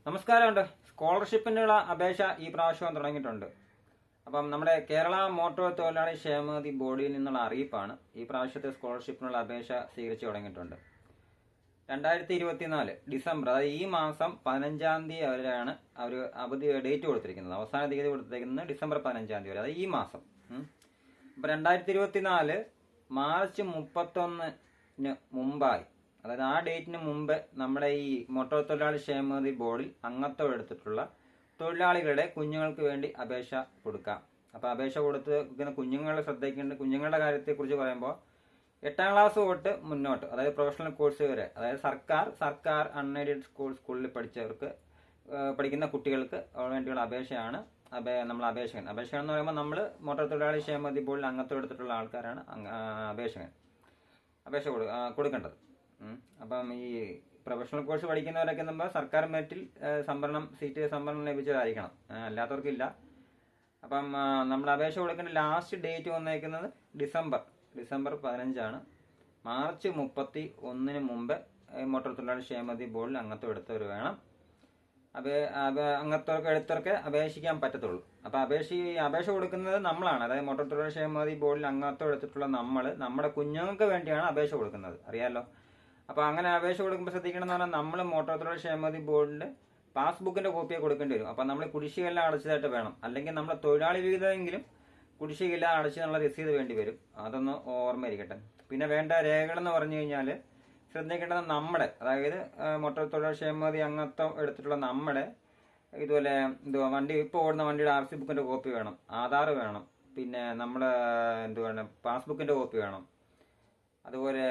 നമസ്കാരമുണ്ട്. സ്കോളർഷിപ്പിനുള്ള അപേക്ഷ ഈ പ്രാവശ്യം തുടങ്ങിയിട്ടുണ്ട്. അപ്പം നമ്മുടെ കേരള മോട്ടോർ തൊഴിലാളി ക്ഷേമനിധി ബോർഡിൽ നിന്നുള്ള അറിയിപ്പാണ് ഈ പ്രാവശ്യത്തെ സ്കോളർഷിപ്പിനുള്ള അപേക്ഷ സ്വീകരിച്ചു തുടങ്ങിയിട്ടുണ്ട്. 2024 ഡിസംബർ, അതായത് ഈ മാസം 15-ാം തീയതി വരെയാണ് അവർ അവധി ഡേറ്റ് കൊടുത്തിരിക്കുന്നത്. അവസാന തീയതി കൊടുത്തിരിക്കുന്നത് ഡിസംബർ 15-ാം തീയതി വരെ, അതായത് ഈ മാസം. അപ്പം 2024 മാർച്ച് 31 മുമ്പായി, അതായത് ആ ഡേറ്റിന് മുമ്പ് നമ്മുടെ ഈ മോട്ടോർ തൊഴിലാളി ക്ഷേമനിധി ബോർഡിൽ അംഗത്വം എടുത്തിട്ടുള്ള തൊഴിലാളികളുടെ കുഞ്ഞുങ്ങൾക്ക് വേണ്ടി അപേക്ഷ കൊടുക്കാം. അപ്പോൾ അപേക്ഷ കൊടുത്തിരിക്കുന്ന കുഞ്ഞുങ്ങളെ ശ്രദ്ധിക്കേണ്ട, കുഞ്ഞുങ്ങളുടെ കാര്യത്തെക്കുറിച്ച് പറയുമ്പോൾ 8ാം ക്ലാസ് തൊട്ട് മുന്നോട്ട്, അതായത് പ്രൊഫഷണൽ കോഴ്സ് വരെ, അതായത് സർക്കാർ അൺഎയ്ഡഡ് സ്കൂളിൽ പഠിക്കുന്ന കുട്ടികൾക്ക് വേണ്ടിയുള്ള അപേക്ഷയാണ് നമ്മൾ അപേക്ഷകൻ എന്ന് പറയുമ്പോൾ നമ്മൾ മോട്ടോർ തൊഴിലാളി ക്ഷേമനിധി ബോർഡിൽ അംഗത്വം എടുത്തിട്ടുള്ള ആൾക്കാരാണ് അപേക്ഷ കൊടുക്കേണ്ടത്. അപ്പം ഈ പ്രൊഫഷണൽ കോഴ്സ് പഠിക്കുന്നവരൊക്കെ നമ്മൾ സർക്കാർ മെറിറ്റിൽ സീറ്റ് സംവരണം ലഭിച്ചതായിരിക്കണം, അല്ലാത്തവർക്കില്ല. അപ്പം നമ്മൾ അപേക്ഷ കൊടുക്കേണ്ട ലാസ്റ്റ് ഡേറ്റ് വന്നേക്കുന്നത് ഡിസംബർ 15 മാർച്ച് 31 മുമ്പ് മോട്ടോർ തൊഴിലാളി ക്ഷേമനിധി ബോർഡിൽ അംഗത്വം എടുത്തവർ വേണം. അംഗത്വം എടുത്തവർക്ക് അപേക്ഷിക്കാൻ പറ്റത്തുള്ളൂ. അപ്പോൾ അപേക്ഷ കൊടുക്കുന്നത് നമ്മളാണ്, അതായത് മോട്ടോർ തൊഴിലാളി ക്ഷേമനിധി ബോർഡിൽ അംഗത്വം എടുത്തിട്ടുള്ള നമ്മുടെ കുഞ്ഞുങ്ങൾക്ക് വേണ്ടിയാണ് അപേക്ഷ കൊടുക്കുന്നത്, അറിയാലോ. അപ്പോൾ അങ്ങനെ അപേക്ഷ കൊടുക്കുമ്പോൾ ശ്രദ്ധിക്കണമെന്ന് പറഞ്ഞാൽ നമ്മൾ മോട്ടോർ തൊഴിലാളി ക്ഷേമനിധി ബോർഡിൽ പാസ്ബുക്കിന്റെ കോപ്പിയെ കൊടുക്കേണ്ടി വരും. അപ്പം നമ്മൾ കുടിശ്ശികയെല്ലാം അടച്ചതായിട്ട് വേണം, അല്ലെങ്കിൽ നമ്മൾ തൊഴിലാളി വിഹിതമെങ്കിലും കുടിശ്ശികയെല്ലാം അടച്ചെന്നുള്ള രസീത് വേണ്ടി വരും. അതൊന്ന് ഓർമ്മയിരിക്കട്ടെ. പിന്നെ വേണ്ട രേഖകളെന്ന് പറഞ്ഞു കഴിഞ്ഞാൽ ശ്രദ്ധിക്കേണ്ടത് നമ്മുടെ, അതായത് മോട്ടോർ തൊഴിലാളി ക്ഷേമനിധി അംഗത്വം എടുത്തിട്ടുള്ള നമ്മുടെ ഇതുപോലെ വണ്ടി ഇപ്പോൾ ഓടുന്ന വണ്ടിയുടെ RC ബുക്കിന്റെ കോപ്പി വേണം, ആധാർ വേണം, പിന്നെ നമ്മുടെ പാസ്ബുക്കിന്റെ കോപ്പി വേണം. അതുപോലെ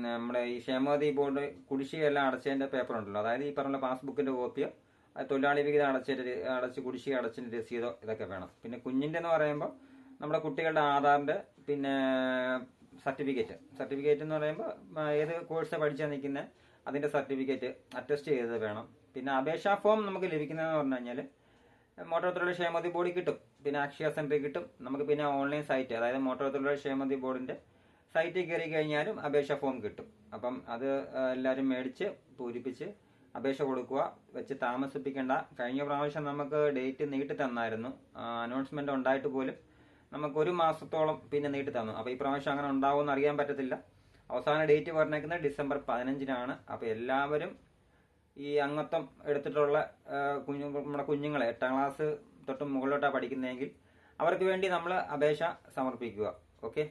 നമ്മുടെ ഈ ക്ഷേമനിധി ബോർഡ് കുടിശ്ശികയെല്ലാം അടച്ചതിന്റെ പേപ്പർ ഉണ്ടല്ലോ, അതായത് ഈ പറഞ്ഞ പാസ്ബുക്കിന്റെ കോപ്പിയോ തൊഴിലാളി വിഹിതം അടച്ച് കുടിശ്ശിക അടച്ചതിന്റെ രസീതോ ഇതൊക്കെ വേണം. പിന്നെ കുഞ്ഞിന്റെ എന്ന് പറയുമ്പോൾ നമ്മുടെ കുട്ടികളുടെ ആധാറിന്റെ പിന്നെ സർട്ടിഫിക്കറ്റ് എന്ന് പറയുമ്പോൾ ഏത് കോഴ്സ് പഠിച്ചാൽ നിൽക്കുന്നത് അതിന്റെ സർട്ടിഫിക്കറ്റ് അറ്റസ്റ്റ് ചെയ്തത് വേണം. പിന്നെ അപേക്ഷാ ഫോം നമുക്ക് ലഭിക്കുന്നതെന്ന് പറഞ്ഞു കഴിഞ്ഞാൽ മോട്ടോർ തൊഴിലാളി ക്ഷേമനിധി ബോർഡിൽ കിട്ടും, പിന്നെ അക്ഷയ സെന്ററിൽ കിട്ടും. നമുക്ക് പിന്നെ ഓൺലൈൻ സൈറ്റ്, അതായത് മോട്ടോർ തൊഴിലാളി ക്ഷേമനിധി ബോർഡിന്റെ സൈറ്റിൽ കയറി കഴിഞ്ഞാലും അപേക്ഷാ ഫോം കിട്ടും. അപ്പം അത് എല്ലാവരും മേടിച്ച് പൂരിപ്പിച്ച് അപേക്ഷ കൊടുക്കുക, വെച്ച് താമസിപ്പിക്കേണ്ട. കഴിഞ്ഞ പ്രാവശ്യം നമുക്ക് ഡേറ്റ് നീട്ടി തന്നായിരുന്നു, അനൗൺസ്മെന്റ് ഉണ്ടായിട്ട് പോലും നമുക്ക് 1 മാസത്തോളം പിന്നെ നീട്ടി തന്നു. അപ്പോൾ ഈ പ്രാവശ്യം അങ്ങനെ ഉണ്ടാവുമെന്ന് അറിയാൻ പറ്റത്തില്ല. അവസാന ഡേറ്റ് പറഞ്ഞേക്കുന്നത് ഡിസംബർ 15. അപ്പോൾ എല്ലാവരും ഈ അംഗത്വം എടുത്തിട്ടുള്ള നമ്മുടെ കുഞ്ഞുങ്ങളെ 8ാം ക്ലാസ് തൊട്ട് മുകളിലോട്ടാണ് പഠിക്കുന്നതെങ്കിൽ അവർക്ക് വേണ്ടി നമ്മൾ അപേക്ഷ സമർപ്പിക്കുക. ഓക്കെ.